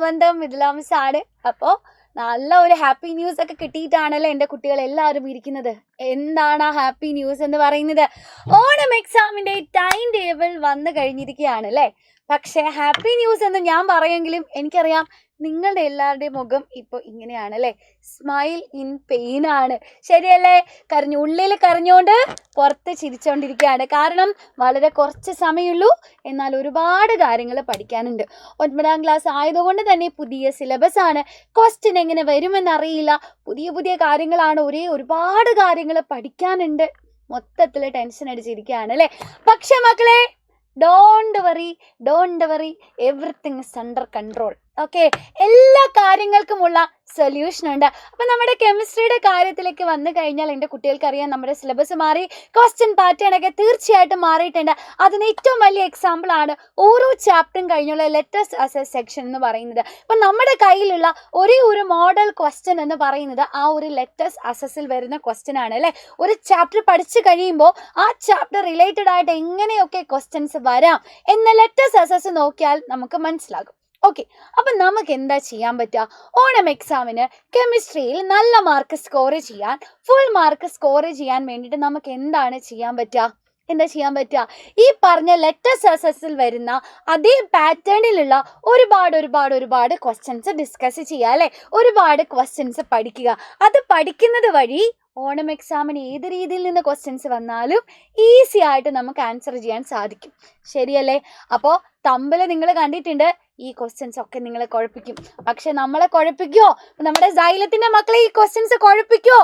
സ്വന്തം മിഥിലാംസ് ആണ്. അപ്പോൾ നല്ല ഒരു ഹാപ്പി ന്യൂസ് ഒക്കെ കിട്ടിയിട്ടാണല്ലോ എൻ്റെ കുട്ടികൾ എല്ലാവരും ഇരിക്കുന്നത്. എന്താണ് ആ ഹാപ്പി ന്യൂസ് എന്ന് പറയുന്നത്? ഓണം എക്സാമിൻ്റെ ടൈം ടേബിൾ വന്നു കഴിഞ്ഞിരിക്കുകയാണ് അല്ലേ. പക്ഷേ ഹാപ്പി ന്യൂസ് എന്ന് ഞാൻ പറയുമെങ്കിലും എനിക്കറിയാം നിങ്ങളുടെ എല്ലാവരുടെയും മുഖം ഇപ്പോൾ ഇങ്ങനെയാണ് അല്ലേ. സ്മൈൽ ഇൻ പെയിൻ ആണ്, ശരിയല്ലേ? ഉള്ളിൽ കരഞ്ഞുകൊണ്ട് പുറത്ത് ചിരിച്ചുകൊണ്ടിരിക്കുകയാണ്. കാരണം വളരെ കുറച്ച് സമയമുള്ളൂ, എന്നാൽ ഒരുപാട് കാര്യങ്ങൾ പഠിക്കാനുണ്ട്. 9ാം ക്ലാസ് ആയതുകൊണ്ട് തന്നെ പുതിയ സിലബസ് ആണ്. ക്വസ്റ്റ്യൻ എങ്ങനെ വരുമെന്നറിയില്ല. പുതിയ പുതിയ കാര്യങ്ങളാണ്, ഒരുപാട് കാര്യങ്ങൾ പഠിക്കാനുണ്ട്. മൊത്തത്തിൽ ടെൻഷൻ അടിച്ചിരിക്കുകയാണ് അല്ലേ. പക്ഷെ മക്കളെ, don't worry, everything is under control. Okay, എല്ലാ കാര്യങ്ങൾക്കുമുള്ള സൊല്യൂഷൻ ഉണ്ട്. അപ്പം നമ്മുടെ കെമിസ്ട്രിയുടെ കാര്യത്തിലേക്ക് വന്നു കഴിഞ്ഞാൽ എൻ്റെ കുട്ടികൾക്കറിയാം നമ്മുടെ സിലബസ് മാറി, ക്വസ്റ്റ്യൻ പാറ്റേൺ ഒക്കെ തീർച്ചയായിട്ടും മാറിയിട്ടുണ്ട്. അതിന് ഏറ്റവും വലിയ എക്സാമ്പിൾ ആണ് ഓരോ ചാപ്റ്ററും കഴിഞ്ഞുള്ള ലെറ്റേഴ്സ് അസസ് സെക്ഷൻ എന്ന് പറയുന്നത്. അപ്പം നമ്മുടെ കയ്യിലുള്ള ഒരു മോഡൽ ക്വസ്റ്റ്യൻ എന്ന് പറയുന്നത് ആ ഒരു ലെറ്റേഴ്സ് അസസിൽ വരുന്ന ക്വസ്റ്റ്യൻ ആണ് അല്ലേ. ഒരു ചാപ്റ്റർ പഠിച്ചു കഴിയുമ്പോൾ ആ ചാപ്റ്റർ റിലേറ്റഡ് ആയിട്ട് എങ്ങനെയൊക്കെ ക്വസ്റ്റ്യൻസ് വരാം എന്ന ലെറ്റേഴ്സ് അസസ് നോക്കിയാൽ നമുക്ക് മനസ്സിലാകും. ഓക്കെ, അപ്പം നമുക്ക് എന്താ ചെയ്യാൻ പറ്റുക? ഓണം എക്സാമിന് കെമിസ്ട്രിയിൽ നല്ല മാർക്ക് സ്കോർ ചെയ്യാൻ, ഫുൾ മാർക്ക് സ്കോർ ചെയ്യാൻ വേണ്ടിയിട്ട് നമുക്ക് എന്താണ് ചെയ്യാൻ പറ്റുക? എന്താ ചെയ്യാൻ പറ്റുക? ഈ പറഞ്ഞ ലെറ്റേഴ്സ് അസസിൽ വരുന്ന അതേ പാറ്റേണിലുള്ള ഒരുപാട് ക്വസ്റ്റ്യൻസ് ഡിസ്കസ് ചെയ്യുക അല്ലേ. ഒരുപാട് ക്വസ്റ്റ്യൻസ് പഠിക്കുക. അത് പഠിക്കുന്നത് വഴി ഓണം എക്സാമിന് ഏത് രീതിയിൽ നിന്ന് ക്വസ്റ്റ്യൻസ് വന്നാലും ഈസി ആയിട്ട് നമുക്ക് ആൻസർ ചെയ്യാൻ സാധിക്കും, ശരിയല്ലേ? അപ്പോൾ തമ്പിൽ നിങ്ങൾ കണ്ടിട്ടുണ്ട്, ഈ ക്വസ്റ്റ്യൻസ് ഒക്കെ നിങ്ങളെ കുഴപ്പിക്കും. പക്ഷെ നമ്മളെ കുഴപ്പിക്കോ? നമ്മുടെ സൈലത്തിന്റെ മക്കളെ ഈ ക്വസ്റ്റ്യൻസ് കുഴപ്പിക്കോ?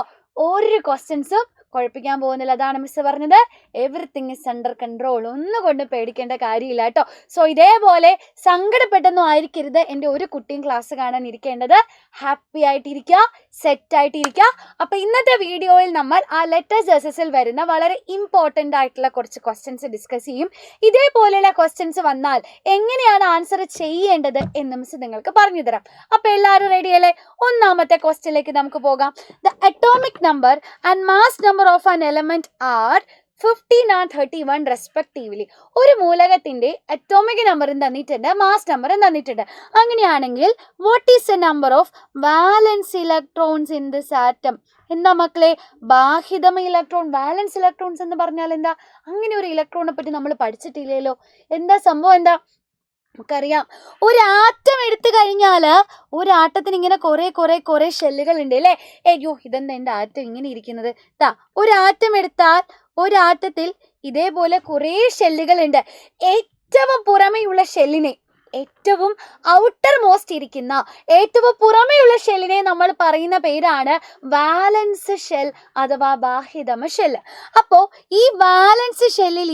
ഒരു ക്വസ്റ്റ്യൻസും കുഴപ്പിക്കാൻ പോകുന്നില്ല. അതാണ് മിസ് പറഞ്ഞത്, എവറിത്തിങ് ഇസ് അണ്ടർ കൺട്രോൾ. ഒന്നുകൊണ്ട് പേടിക്കേണ്ട കാര്യമില്ല കേട്ടോ. സോ ഇതേപോലെ സങ്കടപ്പെട്ടൊന്നും ആയിരിക്കരുത് എൻ്റെ ഒരു കുട്ടിയും ക്ലാസ് കാണാൻ ഇരിക്കേണ്ടത്. ഹാപ്പി ആയിട്ടിരിക്കുക, സെറ്റ് ആയിട്ടിരിക്കുക. അപ്പോൾ ഇന്നത്തെ വീഡിയോയിൽ നമ്മൾ ആ ലെറ്റേഴ്സ് എസസിൽ വരുന്ന വളരെ ഇമ്പോർട്ടൻ്റ് ആയിട്ടുള്ള കുറച്ച് ക്വസ്റ്റ്യൻസ് ഡിസ്കസ് ചെയ്യും. ഇതേപോലെയുള്ള ക്വസ്റ്റ്യൻസ് വന്നാൽ എങ്ങനെയാണ് ആൻസർ ചെയ്യേണ്ടത് എന്ന് മിസ് നിങ്ങൾക്ക് പറഞ്ഞു തരാം. അപ്പോൾ എല്ലാവരും റെഡിയല്ലേ? ഒന്നാമത്തെ ക്വസ്റ്റ്യനിലേക്ക് നമുക്ക് പോകാം. The atomic number and mass number of an element are 15 and 31 respectively. ഒരു മൂലകത്തിന്റെ അറ്റോമിക് നമ്പറും തന്നിട്ടുണ്ട്, മാസ് നമ്പറും തന്നിട്ടുണ്ട്. അങ്ങനെയാണെങ്കിൽ what is the number of valence electrons in this atom? എന്താ മക്കളെ? ബാഹിതമ ഇലക്ട്രോൺ. വാലൻസ് ഇലക്ട്രോൺസ് എന്ന് പറഞ്ഞാൽ എന്താ? അങ്ങനെ ഒരു ഇലക്ട്രോണിനെ പറ്റി നമ്മൾ പഠിച്ചിട്ടില്ലല്ലോ. എന്താ സംഭവം? എന്താ നമുക്കറിയാം, ഒരു ആറ്റം എടുത്തു കഴിഞ്ഞാൽ ഒരു ആറ്റത്തിന് ഇങ്ങനെ കുറെ ഷെല്ലുകൾ ഉണ്ട് അല്ലേ. അയ്യോ, ഇതെന്താ എൻ്റെ ആറ്റം ഇങ്ങനെ ഇരിക്കുന്നത്? ഒരു ആറ്റം എടുത്താൽ ഒരു ആറ്റത്തിൽ ഇതേപോലെ കുറേ ഷെല്ലുകൾ ഉണ്ട്. ഏറ്റവും പുറമെയുള്ള ഷെല്ലിനെ, ഏറ്റവും ഔട്ടർ മോസ്റ്റ് ഇരിക്കുന്ന ഏറ്റവും പുറമെയുള്ള ഷെല്ലിനെ നമ്മൾ പറയുന്ന പേരാണ് വാലൻസ് ഷെൽ അഥവാ ബാഹിതമ ഷെൽ. അപ്പോൾ ഈ വാലൻസ് ഷെല്ലിൽ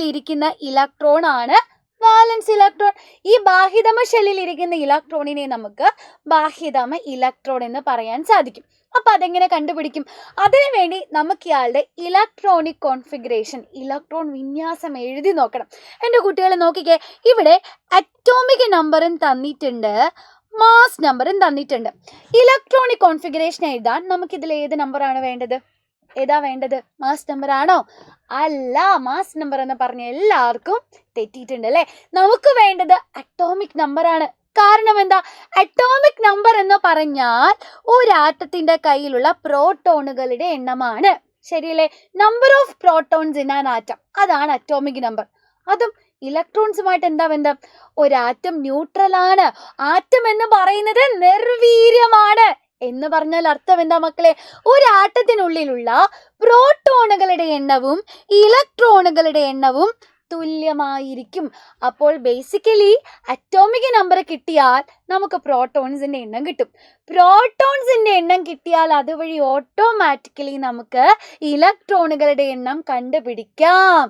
ഇരിക്കുന്ന ഇലക്ട്രോൺ ആണ് വാലൻസ് ഇലക്ട്രോൺ. ഈ ബാഹിതമ ഷെല്ലിൽ ഇരിക്കുന്ന ഇലക്ട്രോണിനെ നമുക്ക് ബാഹിതമ ഇലക്ട്രോൺ എന്ന് പറയാൻ സാധിക്കും. അപ്പം അതെങ്ങനെ കണ്ടുപിടിക്കും? അതിനുവേണ്ടി നമുക്ക് ഇയാളുടെ ഇലക്ട്രോണിക് കോൺഫിഗറേഷൻ, ഇലക്ട്രോൺ വിന്യാസം എഴുതി നോക്കണം. എൻ്റെ കുട്ടികളെ നോക്കിക്കേ, ഇവിടെ അറ്റോമിക് നമ്പറും തന്നിട്ടുണ്ട്, മാസ് നമ്പറും തന്നിട്ടുണ്ട്. ഇലക്ട്രോണിക് കോൺഫിഗറേഷൻ എഴുതാൻ നമുക്കിതിൽ ഏത് നമ്പറാണ് വേണ്ടത്? ഏതാ വേണ്ടത്? മാസ് നമ്പർ ആണോ? അല്ല, മാസ് നമ്പർ എന്ന് പറഞ്ഞ എല്ലാവർക്കും തെറ്റിയിട്ടുണ്ട് അല്ലേ. നമുക്ക് വേണ്ടത് അറ്റോമിക് നമ്പറാണ്. കാരണം എന്താ? അറ്റോമിക് നമ്പർ എന്ന് പറഞ്ഞാൽ ഒരാറ്റത്തിന്റെ കയ്യിലുള്ള പ്രോട്ടോണുകളുടെ എണ്ണമാണ്, ശരിയല്ലേ? Number of protons in an atom, അതാണ് അറ്റോമിക് നമ്പർ. അതും ഇലക്ട്രോൺസുമായിട്ട് എന്താ ബന്ധം? ഒരാറ്റം ന്യൂട്രൽ ആണ്. ആറ്റം എന്ന് പറയുന്നത് നിർവീര്യമാണ് എന്ന് പറഞ്ഞാൽ അർത്ഥം എന്താ മക്കളെ? ഒരാറ്റത്തിനുള്ളിലുള്ള പ്രോട്ടോണുകളുടെ എണ്ണവും ഇലക്ട്രോണുകളുടെ എണ്ണവും തുല്യമായിരിക്കും. അപ്പോൾ ബേസിക്കലി അറ്റോമിക് നമ്പർ കിട്ടിയാൽ നമുക്ക് പ്രോട്ടോൺസിൻ്റെ എണ്ണം കിട്ടും. പ്രോട്ടോൺസിൻ്റെ എണ്ണം കിട്ടിയാൽ അതുവഴി ഓട്ടോമാറ്റിക്കലി നമുക്ക് ഇലക്ട്രോണുകളുടെ എണ്ണം കണ്ടുപിടിക്കാം,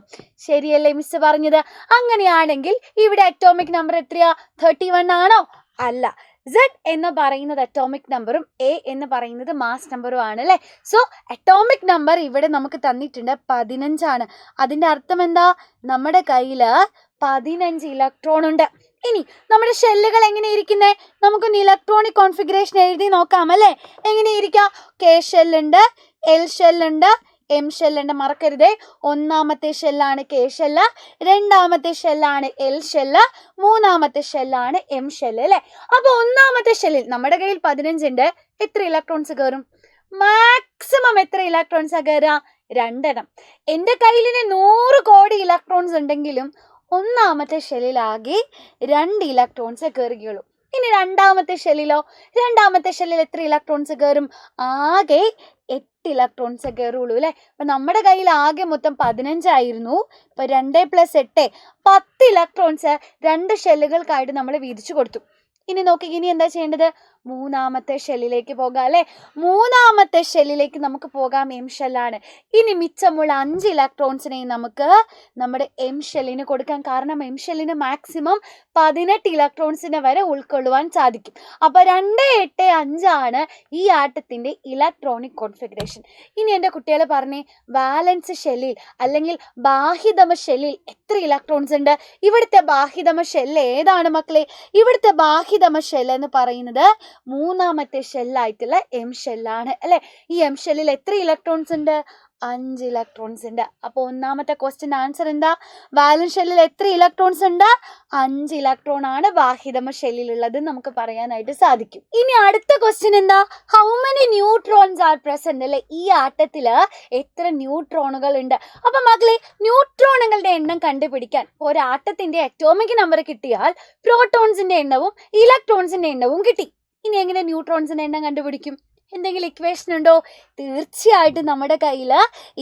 ശരിയല്ലേ മിസ് പറഞ്ഞത്? അങ്ങനെയാണെങ്കിൽ ഇവിടെ അറ്റോമിക് നമ്പർ എത്രയാ? 31 ആണോ? അല്ല, Z എന്ന് പറയുന്നത് അറ്റോമിക് നമ്പറും A എന്ന് പറയുന്നത് മാസ് നമ്പറും ആണ് അല്ലേ. സോ അറ്റോമിക് നമ്പർ ഇവിടെ നമുക്ക് തന്നിട്ടുണ്ട് 15 ആണ്. അതിൻ്റെ അർത്ഥം എന്താ? നമ്മുടെ കയ്യിൽ 15 ഇലക്ട്രോൺ ഉണ്ട്. ഇനി നമ്മുടെ ഷെല്ലുകൾ എങ്ങനെ ഇരിക്കുന്നത്? നമുക്കൊന്ന് ഇലക്ട്രോണിക് കോൺഫിഗറേഷൻ എഴുതി നോക്കാം അല്ലേ. എങ്ങനെ ഇരിക്കാം? K ഷെല്ലുണ്ട്, L ഷെല്ലുണ്ട്, എം ഷെല്ലുണ്ട്, മറക്കരുതേ. ഒന്നാമത്തെ ഷെല്ലാണ് കെ ഷെല്ല്, രണ്ടാമത്തെ ഷെല്ലാണ് എൽ ഷെല്ല്, മൂന്നാമത്തെ ഷെല്ലാണ് എം ഷെല്ല് അല്ലേ. അപ്പൊ ഒന്നാമത്തെ ഷെല്ലിൽ നമ്മുടെ കയ്യിൽ 15 ഉണ്ട്. എത്ര ഇലക്ട്രോൺസ് കയറും? മാക്സിമം എത്ര ഇലക്ട്രോൺസ് കയറുക? 2 എണ്ണം. എൻ്റെ കയ്യിൽ 100 കോടി ഇലക്ട്രോൺസ് ഉണ്ടെങ്കിലും ഒന്നാമത്തെ ഷെല്ലിലാകെ 2 ഇലക്ട്രോൺസ് കയറുകയുള്ളൂ. ഇനി രണ്ടാമത്തെ ഷെല്ലിലോ? രണ്ടാമത്തെ ഷെല്ലിൽ എത്ര ഇലക്ട്രോൺസ് കയറും? ആകെ 8 ഇലക്ട്രോൺസ് കയറുള്ളൂ അല്ലേ. അപ്പൊ നമ്മുടെ കയ്യിൽ ആകെ മൊത്തം 15 ആയിരുന്നു. ഇപ്പൊ 2 + 8 10 ഇലക്ട്രോൺസ് 2 ഷെല്ലുകൾക്കായിട്ട് നമ്മൾ വീതിച്ചു കൊടുത്തു. ഇനി നോക്കി, ഇനി എന്താ ചെയ്യേണ്ടത്? മൂന്നാമത്തെ ഷെല്ലിലേക്ക് പോകാം അല്ലേ. മൂന്നാമത്തെ ഷെല്ലിലേക്ക് നമുക്ക് പോകാം. എം ഷെല്ലാണ്. ഇനി മിച്ചമുള്ള 5 ഇലക്ട്രോൺസിനെ നമുക്ക് നമ്മുടെ എം ഷെല്ലിന് കൊടുക്കാം. കാരണം എം ഷെല്ലിന് മാക്സിമം 18 ഇലക്ട്രോൺസിനെ വരെ ഉൾക്കൊള്ളുവാൻ സാധിക്കും. അപ്പൊ 2, 8, 5 ആണ് ഈ ആറ്റത്തിന്റെ ഇലക്ട്രോണിക് കോൺഫിഗറേഷൻ. ഇനി എൻ്റെ കുട്ടികളെ പറഞ്ഞേ, വാലൻസ് ഷെല്ലിൽ അല്ലെങ്കിൽ ബാഹ്യതമ ഷെല്ലിൽ എത്ര ഇലക്ട്രോൺസ് ഉണ്ട്? ഇവിടുത്തെ ബാഹ്യതമ ഷെല്ല് ഏതാണ് മക്കളെ? ഇവിടുത്തെ ബാഹ്യതമ ഷെല്ല് എന്ന് പറയുന്നത് മൂന്നാമത്തെ ഷെല്ലായിട്ടുള്ള എം ഷെല്ലാണ് അല്ലെ. ഈ എം ഷെല്ലിൽ എത്ര ഇലക്ട്രോൺസ് ഉണ്ട്? 5 ഇലക്ട്രോൺസ് ഉണ്ട്. അപ്പോൾ ഒന്നാമത്തെ ക്വസ്റ്റ്യൻ ആൻസർ എന്താ? വാലൻസ് ഷെല്ലിൽ എത്ര ഇലക്ട്രോൺസ് ഉണ്ട്? 5 ഇലക്ട്രോൺ ആണ് ബാഹ്യതമ ഷെല്ലിലുള്ളത് നമുക്ക് പറയാനായിട്ട് സാധിക്കും. ഇനി അടുത്ത ക്വസ്റ്റ്യൻ എന്താ? How many neutrons R present അല്ലെ. ഈ ആറ്റത്തില് എത്ര ന്യൂട്രോണുകൾ ഉണ്ട്? അപ്പൊ മക്കളെ, ന്യൂട്രോണുകളുടെ എണ്ണം കണ്ടുപിടിക്കാൻ ഒരു ആറ്റത്തിന്റെ അറ്റോമിക് നമ്പർ കിട്ടിയാൽ പ്രോട്ടോൺസിന്റെ എണ്ണവും ഇലക്ട്രോൺസിന്റെ എണ്ണവും കിട്ടി. ഇനി എങ്ങനെ ന്യൂട്രോൺസിന്റെ എണ്ണം കണ്ടുപിടിക്കും? എന്തെങ്കിലും ഇക്വേഷൻ ഉണ്ടോ? തീർച്ചയായിട്ടും നമ്മുടെ കയ്യിൽ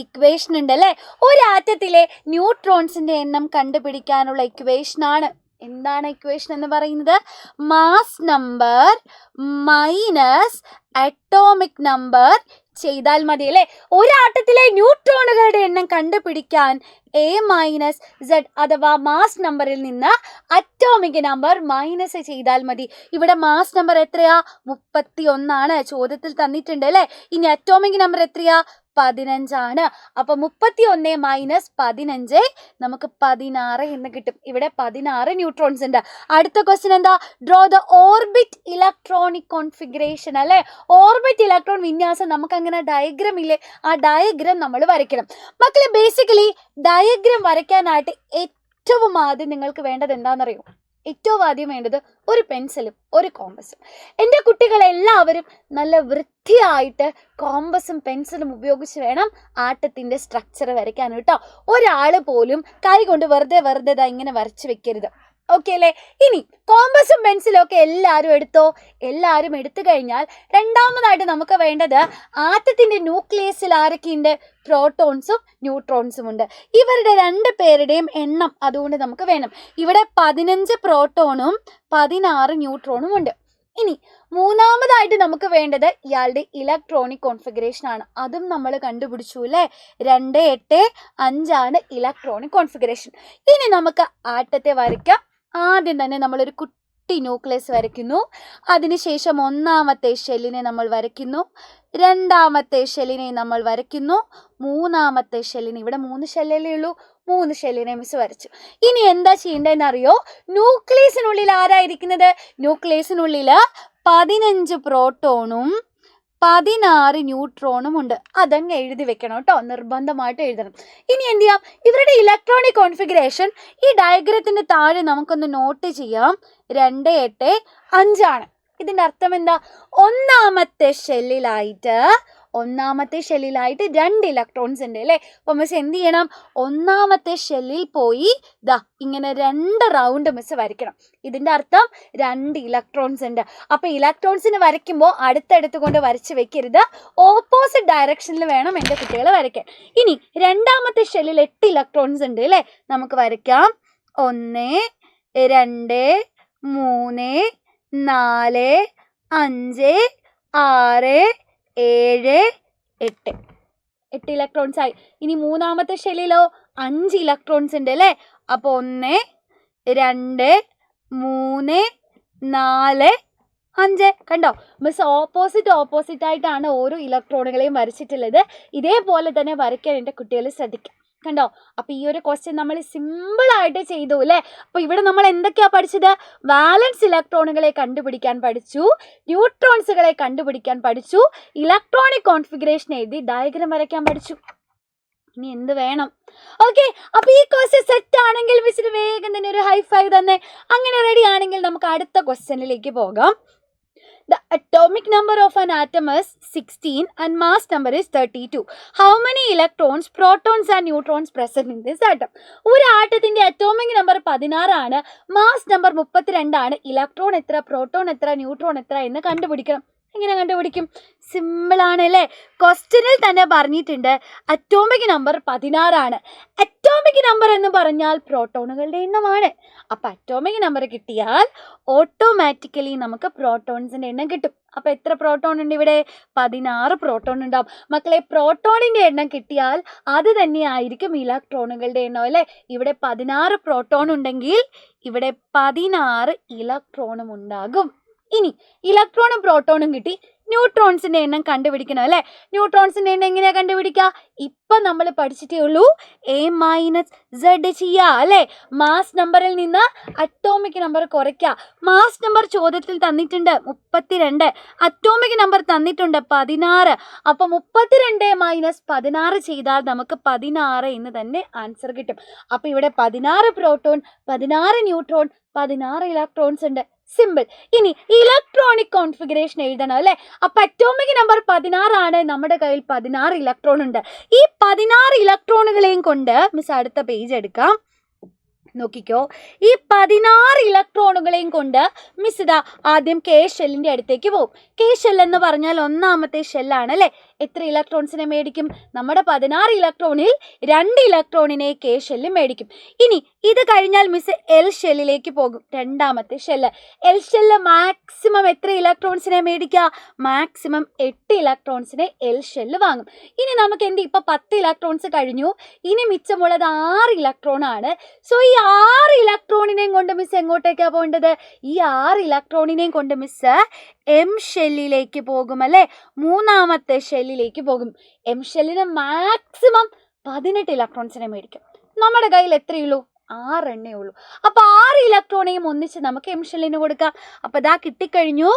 ഇക്വേഷൻ ഉണ്ട് അല്ലേ. ഒരു ആറ്റത്തിലെ ന്യൂട്രോൺസിന്റെ എണ്ണം കണ്ടുപിടിക്കാനുള്ള ഇക്വേഷനാണ്. എന്താണ് ഇക്വേഷൻ എന്ന് പറയുന്നത്? Mass number minus atomic number ചെയ്താൽ മതി അല്ലേ. ഒരാട്ടത്തിലെ ന്യൂട്രോണുകളുടെ എണ്ണം കണ്ടുപിടിക്കാൻ A-Z അഥവാ മാസ് നമ്പറിൽ നിന്ന് അറ്റോമിക് നമ്പർ മൈനസ് ചെയ്താൽ മതി. ഇവിടെ മാസ് നമ്പർ എത്രയാ? 31 ആണ്, ചോദ്യത്തിൽ തന്നിട്ടുണ്ട് അല്ലേ. ഇനി അറ്റോമിക് നമ്പർ എത്രയാ? 15 ആണ്. അപ്പൊ 31 - 15 നമുക്ക് 16 എന്ന് കിട്ടും. ഇവിടെ 16 ന്യൂട്രോൺസ് ഉണ്ട്. അടുത്ത ക്വസ്റ്റ്യൻ എന്താ? Draw the orbit electronic configuration അല്ലെ. ഓർബിറ്റ് ഇലക്ട്രോൺ വിന്യാസം നമുക്ക് അങ്ങനെ ഡയഗ്രാം ഇല്ലേ, ആ ഡയഗ്രാം നമ്മൾ വരയ്ക്കണം. മക്കളെ, ബേസിക്കലി ഡയഗ്രാം വരയ്ക്കാനായിട്ട് ഏറ്റവും ആദ്യം നിങ്ങൾക്ക് വേണ്ടത് എന്താണെന്നറിയോ? ഏറ്റവും ആദ്യം വേണ്ടത് ഒരു പെൻസിലും ഒരു കോമ്പസും. എൻ്റെ കുട്ടികളെല്ലാവരും നല്ല വൃത്തിയായിട്ട് കോമ്പസും പെൻസിലും ഉപയോഗിച്ച് വേണം ആട്ടത്തിൻ്റെ സ്ട്രക്ചർ വരയ്ക്കാൻ കേട്ടോ. ഒരാൾ പോലും കൈ കൊണ്ട് വെറുതെ ഇങ്ങനെ വരച്ച് വെക്കരുത്. ഓക്കെ അല്ലേ. ഇനി കോമ്പസും പെൻസിലും ഒക്കെ എല്ലാവരും എടുത്തോ. എല്ലാവരും എടുത്തു കഴിഞ്ഞാൽ രണ്ടാമതായിട്ട് നമുക്ക് വേണ്ടത് ആറ്റത്തിന്റെ ന്യൂക്ലിയസിൽ ആരൊക്കെയുണ്ട്? പ്രോട്ടോൺസും ന്യൂട്രോൺസും ഉണ്ട്. ഇവരുടെ 2 പേരുടെയും എണ്ണം അതുകൊണ്ട് നമുക്ക് വേണം. ഇവിടെ 15 പ്രോട്ടോണും 16 ന്യൂട്രോണും ഉണ്ട്. ഇനി മൂന്നാമതായിട്ട് നമുക്ക് വേണ്ടത് ഇയാളുടെ ഇലക്ട്രോണിക് കോൺഫിഗറേഷൻ ആണ്. അതും നമ്മൾ കണ്ടുപിടിച്ചു അല്ലേ. 2, 8, 5 ആണ് ഇലക്ട്രോണിക് കോൺഫിഗറേഷൻ. ഇനി നമുക്ക് ആറ്റത്തെ വരയ്ക്കാം. ആദ്യം തന്നെ നമ്മളൊരു കുട്ടി ന്യൂക്ലിയസ് വരയ്ക്കുന്നു. അതിനുശേഷം ഒന്നാമത്തെ ഷെല്ലിനെ നമ്മൾ വരയ്ക്കുന്നു, രണ്ടാമത്തെ ഷെല്ലിനെ നമ്മൾ വരയ്ക്കുന്നു, മൂന്നാമത്തെ ഷെല്ലിനെ, ഇവിടെ 3 ഷെല്ലല്ലേ ഉള്ളൂ, 3 ഷെല്ലിനെ മിസ് വരച്ചു. ഇനി എന്താ ചെയ്യേണ്ടതെന്ന് അറിയോ? ന്യൂക്ലിയസിനുള്ളിൽ ആരായിരിക്കുന്നത്? ന്യൂക്ലിയസിനുള്ളിൽ 15 പ്രോട്ടോണും 16 ന്യൂട്രോണും ഉണ്ട്. അതങ്ങ് എഴുതി വെക്കണം കേട്ടോ, നിർബന്ധമായിട്ട് എഴുതണം. ഇനി എന്ത് ചെയ്യാം? ഇവരുടെ ഇലക്ട്രോണിക് കോൺഫിഗറേഷൻ ഈ ഡയഗ്രത്തിന്റെ താഴെ നമുക്കൊന്ന് നോട്ട് ചെയ്യാം. 2, 8, 5 ആണ്. ഇതിന്റെ അർത്ഥം എന്താ? ഒന്നാമത്തെ ഷെല്ലിലായിട്ട് 2 ഇലക്ട്രോൺസ് ഉണ്ട് അല്ലേ. അപ്പോൾ മിസ് എന്ത് ചെയ്യണം? ഒന്നാമത്തെ ഷെല്ലിൽ പോയി ഇങ്ങനെ 2 റൗണ്ട് മിസ് വരയ്ക്കണം. ഇതിൻ്റെ അർത്ഥം 2 ഇലക്ട്രോൺസ് ഉണ്ട്. അപ്പോൾ ഇലക്ട്രോൺസിന് വരയ്ക്കുമ്പോൾ അടുത്തടുത്ത് കൊണ്ട് വരച്ച് വെക്കരുത്, ഓപ്പോസിറ്റ് ഡയറക്ഷനിൽ വേണം എൻ്റെ കുട്ടികൾ വരയ്ക്കാൻ. ഇനി രണ്ടാമത്തെ ഷെല്ലിൽ 8 ഇലക്ട്രോൺസ് ഉണ്ട് അല്ലേ. നമുക്ക് വരയ്ക്കാം. 1, 2, 3, 4, 5, 6, 7, 8 ഇലക്ട്രോൺസ് ആയി. ഇനി മൂന്നാമത്തെ ഷെല്ലിലോ 5 ഇലക്ട്രോൺസ് ഉണ്ട് അല്ലേ. അപ്പോൾ 1, 2, 3, 4, 5 കണ്ടോ മിസ്? ഓപ്പോസിറ്റ് ആയിട്ടാണ് ഓരോ ഇലക്ട്രോണുകളെയും വരച്ചിട്ടുള്ളത്. ഇതേപോലെ തന്നെ വരയ്ക്കാൻ എൻ്റെ കുട്ടികൾ ശ്രദ്ധിക്കാം. കണ്ടോ? അപ്പോൾ ഈ ഒരു ക്വസ്റ്റ്യൻ നമ്മൾ സിമ്പിളായിട്ട് ചെയ്തു അല്ലേ. അപ്പോൾ ഇവിടെ നമ്മൾ എന്തൊക്കെയാണ് പഠിച്ചത്? വാലൻസ് ഇലക്ട്രോണുകളെ കണ്ടുപിടിക്കാൻ പഠിച്ചു, ന്യൂട്രോൺസുകളെ കണ്ടുപിടിക്കാൻ പഠിച്ചു, ഇലക്ട്രോണിക് കോൺഫിഗറേഷൻ എഴുതി ഡയഗ്രാം വരയ്ക്കാൻ പഠിച്ചു. ഇനി എന്ത് വേണം? ഓക്കെ, അപ്പൊ ഈ ക്വസ്റ്റ്യൻ സെറ്റ് ആണെങ്കിൽ മിസ്സിന് വേഗം തന്നെ ഒരു ഹൈ ഫൈവ് തന്നെ. അങ്ങനെ റെഡി ആണെങ്കിൽ നമുക്ക് അടുത്ത ക്വസ്റ്റ്യനിലേക്ക് പോകാം. The atomic number of an atom is 16 and mass number is 32. How many electrons, protons and neutrons present in this atom? ഒരു ആറ്റത്തിന്റെ അറ്റോമിക് നമ്പർ 16 ആണ്, മാസ് നമ്പർ 32 ആണ്. ഇലക്ട്രോൺ എത്ര, പ്രോട്ടോൺ എത്ര, ന്യൂട്രോൺ എത്ര എന്ന് കണ്ടുപിടിക്കണം. എങ്ങനെ കണ്ടുപിടിക്കും? സിമ്പിൾ ആണ് അല്ലേ? ക്വസ്റ്റ്യനിൽ തന്നെ പറഞ്ഞിട്ടുണ്ട് അറ്റോമിക് നമ്പർ 16 ആണ്. അറ്റോമിക് നമ്പർ എന്ന് പറഞ്ഞാൽ പ്രോട്ടോണുകളുടെ എണ്ണമാണ്. അപ്പൊ അറ്റോമിക് നമ്പർ കിട്ടിയാൽ ഓട്ടോമാറ്റിക്കലി നമുക്ക് പ്രോട്ടോൺസിന്റെ എണ്ണം കിട്ടും. അപ്പൊ എത്ര പ്രോട്ടോൺ ഉണ്ട് ഇവിടെ? 16 പ്രോട്ടോൺ ഉണ്ടാവും. മക്കളെ, പ്രോട്ടോണിന്റെ എണ്ണം കിട്ടിയാൽ അത് തന്നെയായിരിക്കും ഇലക്ട്രോണുകളുടെ എണ്ണം അല്ലേ? ഇവിടെ 16 പ്രോട്ടോൺ ഉണ്ടെങ്കിൽ ഇവിടെ 16 ഇലക്ട്രോണും ഉണ്ടാകും. ഇനി ഇലക്ട്രോണും പ്രോട്ടോണും കിട്ടി, ന്യൂട്രോൺസിന്റെ എണ്ണം കണ്ടുപിടിക്കണം അല്ലേ? ന്യൂട്രോൺസിന്റെ എണ്ണം എങ്ങനെയാ കണ്ടുപിടിക്കുക? ഇപ്പൊ നമ്മൾ പഠിച്ചിട്ടേ ഉള്ളൂ, A-Z ചെയ്യുക അല്ലേ? മാസ് നമ്പറിൽ നിന്ന് അറ്റോമിക് നമ്പർ കുറയ്ക്കുക. മാസ് നമ്പർ ചോദ്യത്തിൽ തന്നിട്ടുണ്ട് 32, അറ്റോമിക് നമ്പർ തന്നിട്ടുണ്ട് 16. അപ്പൊ 32 - 16 ചെയ്താൽ നമുക്ക് 16 എന്ന് തന്നെ ആൻസർ കിട്ടും. അപ്പൊ ഇവിടെ 16 പ്രോട്ടോൺ, 16 ന്യൂട്രോൺ, 16 ഇലക്ട്രോൺസ് ഉണ്ട്. സിമ്പിൾ. ഇനി ഇലക്ട്രോണിക് കോൺഫിഗറേഷൻ എഴുതണം അല്ലേ? അപ്പൊ അറ്റോമിക് നമ്പർ 16 ആണ്, നമ്മുടെ കയ്യിൽ 16 ഇലക്ട്രോൺ ഉണ്ട്. ഈ 16 ഇലക്ട്രോണുകളെയും കൊണ്ട് മിസ് അടുത്ത പേജ് എടുക്കാം. നോക്കിക്കോ, ഈ 16 ഇലക്ട്രോണുകളെയും കൊണ്ട് മിസ് ഇതാ ആദ്യം കെ ഷെല്ലിന്റെ അടുത്തേക്ക് പോകും. കെ ഷെൽ എന്ന് പറഞ്ഞാൽ ഒന്നാമത്തെ ഷെല്ലാണ് അല്ലേ? എത്ര ഇലക്ട്രോൺസിനെ മേടിക്കും? നമ്മുടെ 16 ഇലക്ട്രോണിൽ 2 ഇലക്ട്രോണിനെ കെ ഷെല്ല് മേടിക്കും. ഇനി ഇത് കഴിഞ്ഞാൽ മിസ് എൽ ഷെല്ലിലേക്ക് പോകും, രണ്ടാമത്തെ ഷെല്ല്. എൽ ഷെല്ല് മാക്സിമം എത്ര ഇലക്ട്രോൺസിനെ മേടിക്കുക? മാക്സിമം 8 ഇലക്ട്രോൺസിനെ എൽ ഷെല്ല് വാങ്ങും. ഇനി നമുക്ക് എന്ത്, ഇപ്പൊ 10 ഇലക്ട്രോൺസ് കഴിഞ്ഞു, ഇനി മിച്ചമുള്ളത് 6 ഇലക്ട്രോൺ ആണ്. സോ ഈ 6 ഇലക്ട്രോണിനെയും കൊണ്ട് മിസ് എങ്ങോട്ടേക്കാണ് പോകേണ്ടത്? ഈ 6 ഇലക്ട്രോണിനെയും കൊണ്ട് മിസ് എം ഷെല്ലിലേക്ക് പോകും അല്ലേ? മൂന്നാമത്തെ ഷെല്ലിലേക്ക് പോകും. എം ഷെല്ലിന് മാക്സിമം 18 ഇലക്ട്രോൺസിനെ മേടിക്കും. നമ്മുടെ കയ്യിൽ എത്രയുള്ളൂ? 6 എണ്ണേ ഉള്ളൂ. അപ്പൊ 6 ഇലക്ട്രോണെയും ഒന്നിച്ച് നമുക്ക് എം ഷെല്ലിന് കൊടുക്കാം. അപ്പൊ ഇതാ കിട്ടിക്കഴിഞ്ഞു.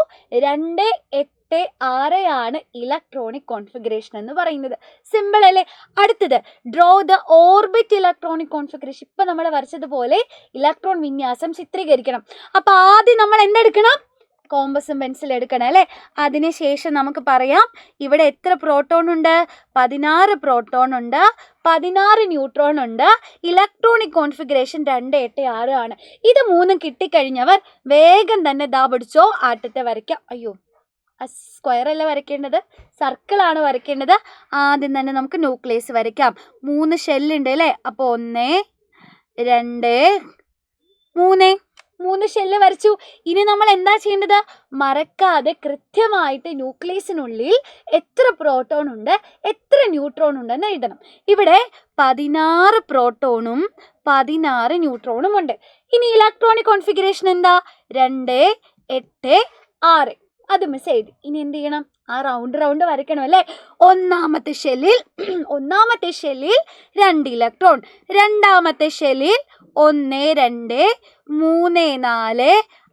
2, 8, 6 ആണ് ഇലക്ട്രോണിക് കോൺഫിഗറേഷൻ എന്ന് പറയുന്നത്. സിമ്പിൾ അല്ലേ? അടുത്തത് draw the orbit electronic configuration. ഇപ്പൊ നമ്മൾ വരച്ചതുപോലെ ഇലക്ട്രോൺ വിന്യാസം ചിത്രീകരിക്കണം. അപ്പൊ ആദ്യം നമ്മൾ എന്തെടുക്കണം? കോമ്പസും പെൻസിൽ എടുക്കണം അല്ലേ? അതിനുശേഷം നമുക്ക് പറയാം ഇവിടെ എത്ര പ്രോട്ടോൺ ഉണ്ട്? 16 പ്രോട്ടോൺ ഉണ്ട്, 16 ന്യൂട്രോൺ ഉണ്ട്. ഇലക്ട്രോണിക് കോൺഫിഗറേഷൻ 2, 8, 6 ആണ്. ഇത് മൂന്നും കിട്ടിക്കഴിഞ്ഞവർ വേഗം തന്നെ ദാ പിടിച്ചോ, ആട്ടത്തെ വരയ്ക്കാം. അയ്യോ, സ്ക്വയർ അല്ല വരയ്ക്കേണ്ടത്, സർക്കിളാണ് വരയ്ക്കേണ്ടത്. ആദ്യം തന്നെ നമുക്ക് ന്യൂക്ലിയസ് വരയ്ക്കാം. 3 ഷെല്ലുണ്ട് അല്ലേ? അപ്പോൾ 1, 2, 3 ഷെല്ല് വരച്ചു. ഇനി നമ്മൾ എന്താ ചെയ്യേണ്ടത്? മറക്കാതെ കൃത്യമായിട്ട് ന്യൂക്ലിയസിനുള്ളിൽ എത്ര പ്രോട്ടോൺ ഉണ്ട്, എത്ര ന്യൂട്രോൺ ഉണ്ടെന്ന് എഴുതണം. ഇവിടെ 16 പ്രോട്ടോണും 16 ന്യൂട്രോണും ഉണ്ട്. ഇനി ഇലക്ട്രോണിക് കോൺഫിഗറേഷൻ എന്താ? 2, 8, 6. അത് മിസ് എഴുതി. ഇനി എന്ത് ചെയ്യണം? ആ റൗണ്ട് വരയ്ക്കണം അല്ലേ? ഒന്നാമത്തെ ഷെല്ലിൽ 2 ഇലക്ട്രോൺ, രണ്ടാമത്തെ ഷെല്ലിൽ 1, 2, 3, 4,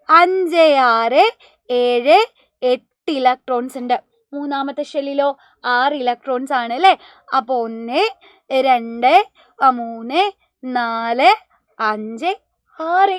5, 6, 7, 8 ഇലക്ട്രോൺസ് ഉണ്ട്. മൂന്നാമത്തെ ഷെല്ലിലോ 6 ഇലക്ട്രോൺസ് ആണ് അല്ലേ? അപ്പോൾ 1, 2, 3, 4, 5, 6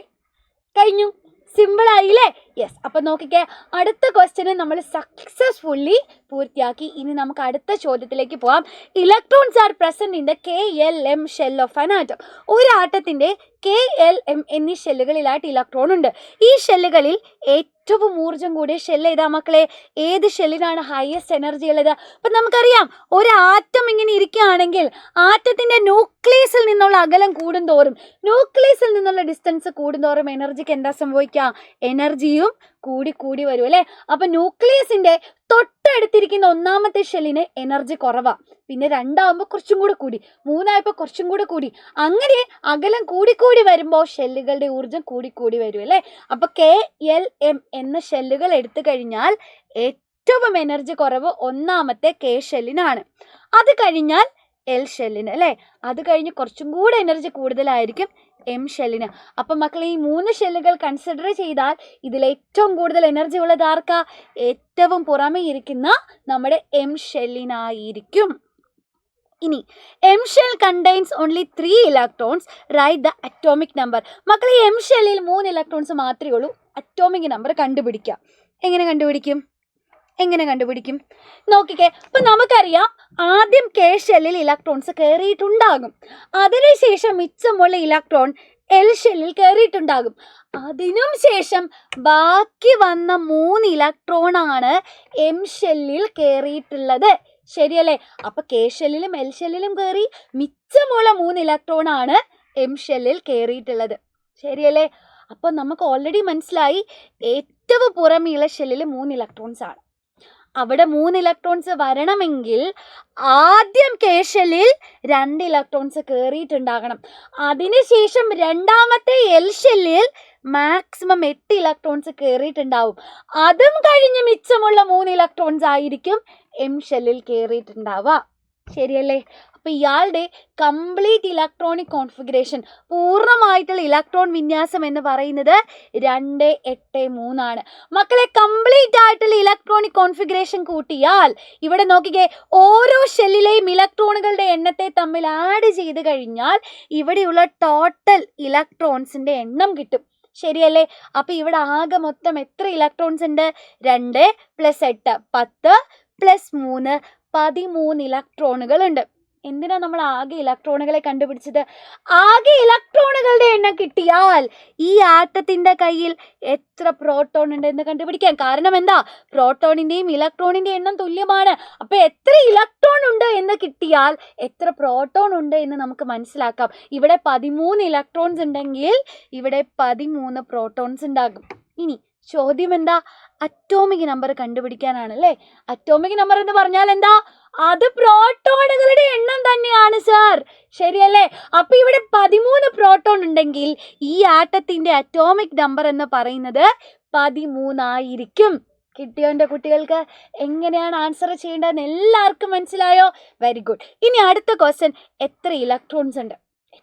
കഴിഞ്ഞു. സിമ്പിൾ ആയില്ലേ? യെസ്. അപ്പം നോക്കിക്കേ, അടുത്ത ക്വസ്റ്റ്യന് നമ്മൾ സക്സസ്ഫുള്ളി പൂർത്തിയാക്കി. ഇനി നമുക്ക് അടുത്ത ചോദ്യത്തിലേക്ക് പോകാം. Electrons are present in the KLM shell of an atom. ഒരു ആറ്റത്തിന്റെ KLM എന്നീ ഷെല്ലുകളിലായിട്ട് ഇലക്ട്രോൺ ഉണ്ട്. ഈ ഷെല്ലുകളിൽ ഏറ്റവും ഊർജ്ജം കൂടിയ ഷെല്ല് ഏതാ മക്കളെ? ഏത് ഷെല്ലിനാണ് ഹയസ്റ്റ് എനർജി ഉള്ളത്? അപ്പം നമുക്കറിയാം, ഒരു ആറ്റം ഇങ്ങനെ ഇരിക്കുകയാണെങ്കിൽ ആറ്റത്തിന്റെ ന്യൂക്ലിയസിൽ നിന്നുള്ള അകലം കൂടുന്തോറും, ന്യൂക്ലിയസിൽ നിന്നുള്ള ഡിസ്റ്റൻസ് കൂടുന്തോറും എനർജിക്ക് എന്താ സംഭവിക്കുക? എനർജിയും കൂടി വരും അല്ലേ? അപ്പൊ ന്യൂക്ലിയസിന്റെ തൊട്ടടുത്തിരിക്കുന്ന ഒന്നാമത്തെ ഷെല്ലിന് എനർജി കുറവാ, പിന്നെ 2 ആകുമ്പോൾ കുറച്ചും കൂടെ കൂടി, 3 ആയപ്പോൾ കുറച്ചും കൂടെ കൂടി, അങ്ങനെ അകലം കൂടി വരുമ്പോൾ ഷെല്ലുകളുടെ ഊർജ്ജം കൂടി വരും അല്ലേ? അപ്പൊ KLM എന്ന ഷെല്ലുകൾ എടുത്തു കഴിഞ്ഞാൽ ഏറ്റവും എനർജി കുറവ് ഒന്നാമത്തെ K ഷെല്ലിനാണ്. അത് കഴിഞ്ഞാൽ L ഷെല്ലിന് അല്ലേ? അത് കഴിഞ്ഞ് കുറച്ചും കൂടെ എനർജി കൂടുതലായിരിക്കും M ഷെല്ലിന്. അപ്പം മക്കളെ, ഈ 3 ഷെല്ലുകൾ കൺസിഡർ ചെയ്താൽ ഇതിൽ ഏറ്റവും കൂടുതൽ എനർജി ഉള്ളത് ആർക്കാ? ഏറ്റവും പുറമെ ഇരിക്കുന്ന നമ്മുടെ M ഷെല്ലിനായിരിക്കും. ഇനി M shell contains only 3 electrons, write the atomic number. മക്കളെ എം ഷെല്ലിൽ 3 ഇലക്ട്രോൺസ് മാത്രമേ ഉള്ളൂ. അറ്റോമിക് നമ്പർ കണ്ടുപിടിക്കാം. എങ്ങനെ കണ്ടുപിടിക്കും നോക്കിക്കേ. അപ്പം നമുക്കറിയാം ആദ്യം കെ ഷെല്ലിൽ ഇലക്ട്രോൺസ് കയറിയിട്ടുണ്ടാകും. അതിനുശേഷം മിച്ചമുള്ള ഇലക്ട്രോൺ എൽ ഷെല്ലിൽ കയറിയിട്ടുണ്ടാകും. അതിനും ശേഷം ബാക്കി വന്ന 3 ഇലക്ട്രോണാണ് എം ഷെല്ലിൽ കയറിയിട്ടുള്ളത്. ശരിയല്ലേ? അപ്പൊ കെ ഷെല്ലിലും എൽ ഷെല്ലിലും കയറി മിച്ചമുള്ള 3 ഇലക്ട്രോണാണ് എം ഷെല്ലിൽ കയറിയിട്ടുള്ളത്. ശരിയല്ലേ? അപ്പൊ നമുക്ക് ഓൾറെഡി മനസ്സിലായി ഏറ്റവും പുറമെയുള്ള ഷെല്ലിൽ 3 ഇലക്ട്രോൺസ് ആണ്. അവിടെ 3 ഇലക്ട്രോൺസ് വരണമെങ്കിൽ ആദ്യം കെ ഷെല്ലിൽ 2 ഇലക്ട്രോൺസ് കയറിയിട്ടുണ്ടാകണം. അതിനുശേഷം രണ്ടാമത്തെ എൽ ഷെല്ലിൽ മാക്സിമം 8 ഇലക്ട്രോൺസ് കയറിയിട്ടുണ്ടാവും. അതും കഴിഞ്ഞ് മിച്ചമുള്ള 3 ഇലക്ട്രോൺസ് ആയിരിക്കും എം ഷെല്ലിൽ കയറിയിട്ടുണ്ടാവുക. ശരിയല്ലേ? അപ്പൊ ഇയാളുടെ കംപ്ലീറ്റ് ഇലക്ട്രോണിക് കോൺഫിഗറേഷൻ, പൂർണ്ണമായിട്ടുള്ള ഇലക്ട്രോൺ വിന്യാസം എന്ന് പറയുന്നത് 2, 8, 3 ആണ്. മക്കളെ കംപ്ലീറ്റ് ആയിട്ടുള്ള ഇലക്ട്രോണിക് കോൺഫിഗറേഷൻ കൂട്ടിയാൽ ഇവിടെ നോക്കിക്കേ, ഓരോ ഷെല്ലിലെയും ഇലക്ട്രോണുകളുടെ എണ്ണത്തെ തമ്മിൽ ആഡ് ചെയ്ത് കഴിഞ്ഞാൽ ഇവിടെയുള്ള ടോട്ടൽ ഇലക്ട്രോൺസിന്റെ എണ്ണം കിട്ടും. ശരിയല്ലേ? അപ്പൊ ഇവിടെ ആകെ മൊത്തം എത്ര ഇലക്ട്രോൺസ് ഉണ്ട്? 2 + 8 10 + 3 13 ഇലക്ട്രോണുകൾ ഉണ്ട്. എന്തിനാ നമ്മൾ ആകെ ഇലക്ട്രോണുകളെ കണ്ടുപിടിച്ചത്? ആകെ ഇലക്ട്രോണുകളുടെ എണ്ണം കിട്ടിയാൽ ഈ ആറ്റത്തിന്റെ കയ്യിൽ എത്ര പ്രോട്ടോൺ ഉണ്ട് എന്ന് കണ്ടുപിടിക്കാം. കാരണം എന്താ? പ്രോട്ടോണിന്റെയും ഇലക്ട്രോണിന്റെ എണ്ണം തുല്യമാണ്. അപ്പൊ എത്ര ഇലക്ട്രോൺ ഉണ്ട് എന്ന് കിട്ടിയാൽ എത്ര പ്രോട്ടോൺ ഉണ്ട് എന്ന് നമുക്ക് മനസ്സിലാക്കാം. ഇവിടെ 13 ഇലക്ട്രോൺസ് ഉണ്ടെങ്കിൽ ഇവിടെ 13 പ്രോട്ടോൺസ് ഉണ്ടാകും. ഇനി ചോദ്യം എന്താ? അറ്റോമിക് നമ്പർ കണ്ടുപിടിക്കാനാണല്ലേ. അറ്റോമിക് നമ്പർ എന്ന് പറഞ്ഞാൽ എന്താ? അത് പ്രോട്ടോണുകളുടെ എണ്ണം തന്നെയാണ് സർ. ശരിയല്ലേ? അപ്പൊ ഇവിടെ 13 പ്രോട്ടോൺ ഉണ്ടെങ്കിൽ ഈ ആറ്റത്തിന്റെ അറ്റോമിക് നമ്പർ എന്ന് പറയുന്നത് 13 ആയിരിക്കും. കിട്ടിയോ എൻ്റെ കുട്ടികൾക്ക്? എങ്ങനെയാണ് ആൻസർ ചെയ്യേണ്ടതെന്ന് എല്ലാവർക്കും മനസ്സിലായോ? Very good. ഇനി അടുത്ത ക്വസ്റ്റ്യൻ, എത്ര ഇലക്ട്രോൺസ് ഉണ്ട്?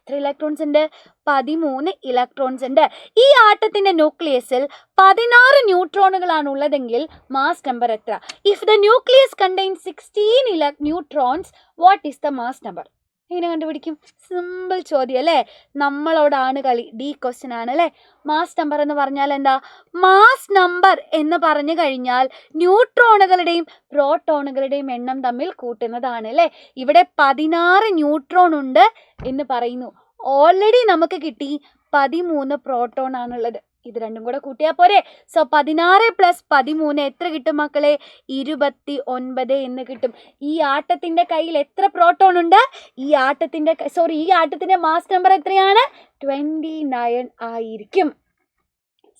13 ഇലക്ട്രോൺസ് ഉണ്ട്. ഈ ആറ്റത്തിന്റെ ന്യൂക്ലിയസിൽ 16 ന്യൂട്രോണുകളാണ് ഉള്ളതെങ്കിൽ മാസ് നമ്പർ എത്ര? If the nucleus contains 16 neutrons, what is the mass number? എങ്ങനെ കണ്ടുപിടിക്കും? സിമ്പിൾ ചോദ്യം അല്ലേ? നമ്മളോടാണ് കളി. ഡി ക്വസ്റ്റ്യൻ ആണ് അല്ലേ? മാസ് നമ്പർ എന്ന് പറഞ്ഞാൽ എന്താ? മാസ് നമ്പർ എന്ന് പറഞ്ഞു കഴിഞ്ഞാൽ ന്യൂട്രോണുകളുടെയും പ്രോട്ടോണുകളുടെയും എണ്ണം തമ്മിൽ കൂട്ടുന്നതാണ് അല്ലേ? ഇവിടെ 16 ന്യൂട്രോൺ ഉണ്ട് എന്ന് പറയുന്നു. ഓൾറെഡി നമുക്ക് കിട്ടി 13 പ്രോട്ടോൺ ആണുള്ളത്. ഇത് രണ്ടും കൂടെ കൂട്ടിയാൽ പോരെ? സോ 16 + 13 എത്ര കിട്ടും മക്കളെ? 29 എന്ന് കിട്ടും. ഈ ആറ്റത്തിന്റെ കയ്യിൽ എത്ര പ്രോട്ടോൺ ഉണ്ട്? ഈ ആറ്റത്തിന്റെ മാസ് നമ്പർ എത്രയാണ്? 29 ആയിരിക്കും.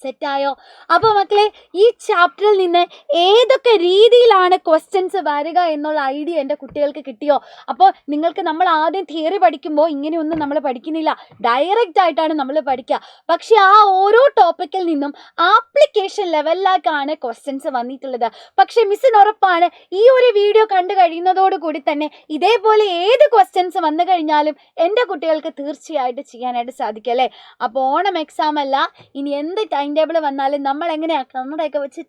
സെറ്റായോ? അപ്പോൾ മക്കളെ, ഈ ചാപ്റ്ററിൽ നിന്ന് ഏതൊക്കെ രീതിയിലാണ് ക്വസ്റ്റ്യൻസ് വരിക എന്നുള്ള ഐഡിയ എൻ്റെ കുട്ടികൾക്ക് കിട്ടിയോ? അപ്പോൾ നിങ്ങൾക്ക് നമ്മൾ ആദ്യം തിയറി പഠിക്കുമ്പോൾ ഇങ്ങനെയൊന്നും നമ്മൾ പഠിക്കുന്നില്ല, ഡയറക്റ്റ് ആയിട്ടാണ് നമ്മൾ പഠിക്കുക. പക്ഷെ ആ ഓരോ ടോപ്പിക്കിൽ നിന്നും ആപ്ലിക്കേഷൻ ലെവലിലേക്കാണ് ക്വസ്റ്റ്യൻസ് വന്നിട്ടുള്ളത്. പക്ഷെ മിസ്സിന് ഉറപ്പാണ് ഈ ഒരു വീഡിയോ കണ്ടു കഴിയുന്നതോടുകൂടി തന്നെ ഇതേപോലെ ഏത് ക്വസ്റ്റ്യൻസ് വന്നു കഴിഞ്ഞാലും എൻ്റെ കുട്ടികൾക്ക് തീർച്ചയായിട്ടും ചെയ്യാനായിട്ട് സാധിക്കും അല്ലേ? അപ്പോൾ ഓണം എക്സാം അല്ല, ഇനി എന്ത് ടൈം ടേബിൾ വന്നാലും നമ്മൾ എങ്ങനെയാ കണ്ണടയൊക്കെ വെച്ച്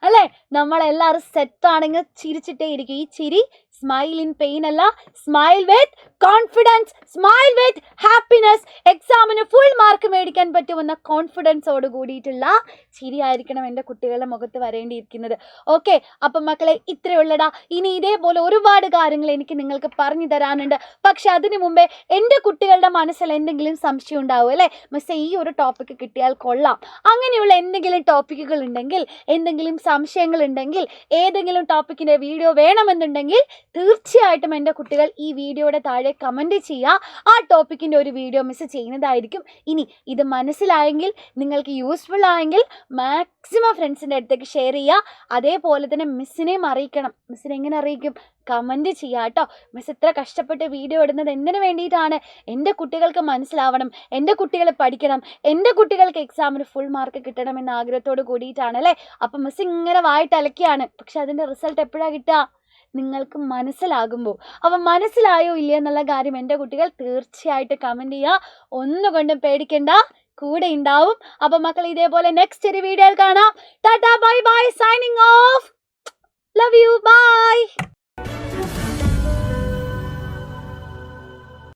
അല്ലേ? നമ്മളെല്ലാവരും സെറ്റാണെങ്കിൽ ചിരിച്ചിട്ടേ ഇരിക്കും. ഈ ചിരി സ്മൈൽ ഇൻ പെയിൻ അല്ല, smile with confidence, smile with happiness. എക്സാമിന് ഫുൾ മാർക്ക് മേടിക്കാൻ പറ്റുമെന്ന കോൺഫിഡൻസോട് കൂടിയിട്ടുള്ള ചിരിയായിരിക്കണം എൻ്റെ കുട്ടികളുടെ മുഖത്ത് വരേണ്ടിയിരിക്കുന്നത്. ഓക്കെ, അപ്പം മക്കളെ ഇത്രയുള്ളടാ. ഇനി ഇതേപോലെ ഒരുപാട് കാര്യങ്ങൾ എനിക്ക് നിങ്ങൾക്ക് പറഞ്ഞു തരാനുണ്ട്. പക്ഷെ അതിനു മുമ്പേ എൻ്റെ കുട്ടികളുടെ മനസ്സിൽ എന്തെങ്കിലും സംശയം ഉണ്ടാവും അല്ലേ? മിസ്സേ ഈ ഒരു ടോപ്പിക്ക് കിട്ടിയാൽ കൊള്ളാം, അങ്ങനെയുള്ള എന്തെങ്കിലും ടോപ്പിക്കുകൾ ഉണ്ടെങ്കിൽ, എന്തെങ്കിലും സംശയങ്ങൾ ഉണ്ടെങ്കിൽ, ഏതെങ്കിലും ടോപ്പിക്കിൻ്റെ വീഡിയോ വേണമെന്നുണ്ടെങ്കിൽ തീർച്ചയായിട്ടും എൻ്റെ കുട്ടികൾ ഈ വീഡിയോയുടെ താഴെ കമൻറ്റ് ചെയ്യുക. ആ ടോപ്പിക്കിൻ്റെ ഒരു വീഡിയോ മിസ് ചെയ്യുന്നതായിരിക്കും. ഇനി ഇത് മനസ്സിലായെങ്കിൽ, നിങ്ങൾക്ക് യൂസ്ഫുൾ ആയെങ്കിൽ മാക്സിമം ഫ്രണ്ട്സിൻ്റെ അടുത്തേക്ക് ഷെയർ ചെയ്യുക. അതേപോലെ തന്നെ മിസ്സിനെയും അറിയിക്കണം. മിസ്സിനെ എങ്ങനെ അറിയിക്കും? കമൻറ്റ് ചെയ്യുക കേട്ടോ. മിസ് ഇത്ര കഷ്ടപ്പെട്ട് വീഡിയോ ഇടുന്നത് എന്തിനു വേണ്ടിയിട്ടാണ്? എൻ്റെ കുട്ടികൾക്ക് മനസ്സിലാവണം, എൻ്റെ കുട്ടികൾ പഠിക്കണം, എൻ്റെ കുട്ടികൾക്ക് എക്സാമിന് ഫുൾ മാർക്ക് കിട്ടണം എന്ന ആഗ്രഹത്തോട് കൂടിയിട്ടാണ് അല്ലേ? അപ്പം മിസ് ഇങ്ങനെ വായിട്ട് അലക്കിയാണ്. പക്ഷെ അതിൻ്റെ റിസൾട്ട് എപ്പോഴാണ് കിട്ടുക? നിങ്ങൾക്ക് മനസ്സിലാകുമ്പോൾ. അപ്പം മനസ്സിലായോ ഇല്ലയോ എന്നുള്ള കാര്യം എൻ്റെ കുട്ടികൾ തീർച്ചയായിട്ടും കമൻറ്റ് ചെയ്യുക. ഒന്നുകൊണ്ടും പേടിക്കണ്ട, കൂടെ ഉണ്ടാവും. അപ്പം മക്കൾ ഇതേപോലെ നെക്സ്റ്റ് ഒരു വീഡിയോയിൽ കാണാം. Tata, bye bye, signing off. Love you, by.